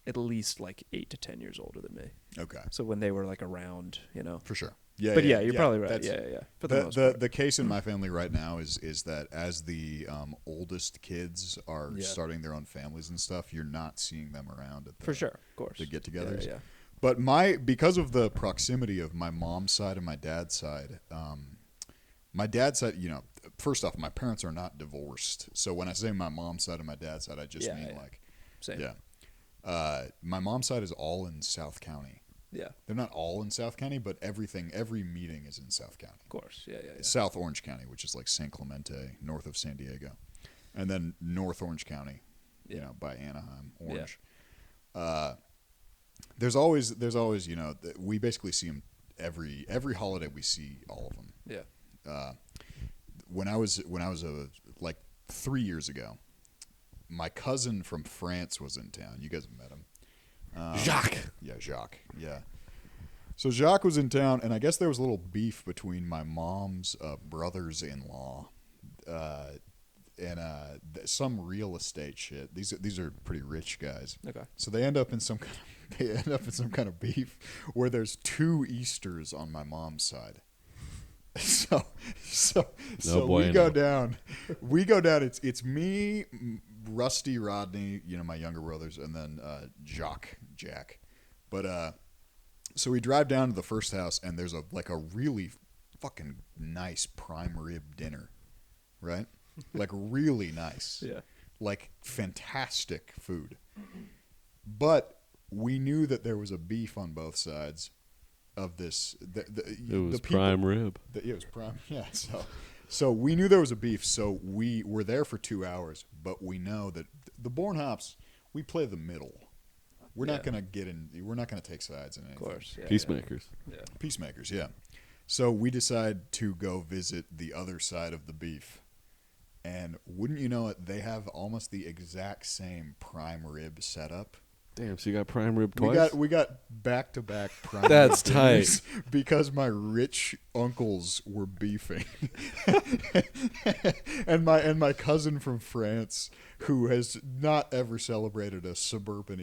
at least like 8 to 10 years older than me. Okay. So when they were like around, For sure. Yeah. But yeah, you're probably right. That's- Yeah. For the most The part. the case in my family right now is that as the oldest kids are Yeah. starting their own families and stuff, you're not seeing them around at the, For sure, of course. the get-togethers. Yeah. But because of the proximity of my mom's side and my dad's side, my dad's side, first off, my parents are not divorced. So when I say my mom's side and my dad's side, I just Yeah, mean yeah. like Same. Yeah. My mom's side is all in South County. Yeah. They're not all in South County, but every meeting is in South County. Of course. Yeah. South Orange County, which is like San Clemente, north of San Diego, and then North Orange County, by Anaheim, Orange. Yeah. There's always, we basically see them every holiday. We see all of them. Yeah. When I was like 3 years ago, my cousin from France was in town. You guys have met him. Jacques. Yeah, Jacques. Yeah. So Jacques was in town, and I guess there was a little beef between my mom's brothers-in-law and some real estate shit. These are pretty rich guys. Okay. So they end up in some kind of beef where there's 2 Easters on my mom's side. So we go down. It's me, Rusty, Rodney, my younger brothers, and then Jack. But so we drive down to the first house, and there's a really fucking nice prime rib dinner, right? Like really nice. Yeah. Like fantastic food. But we knew that there was a beef on both sides of this. It was prime rib. It was prime. Yeah. So we knew there was a beef. So we were there for 2 hours. But we know that the Bornhops, we play the middle. We're not gonna get in. We're not gonna take sides in anything. Of course. Yeah, Peacemakers. Yeah. Peacemakers. Yeah. So we decide to go visit the other side of the beef. And wouldn't you know it, they have almost the exact same prime rib setup. Damn, so you got prime rib twice? We got back-to-back prime That's rib tight. dinners because my rich uncles were beefing. and my cousin from France, who has not ever celebrated a suburban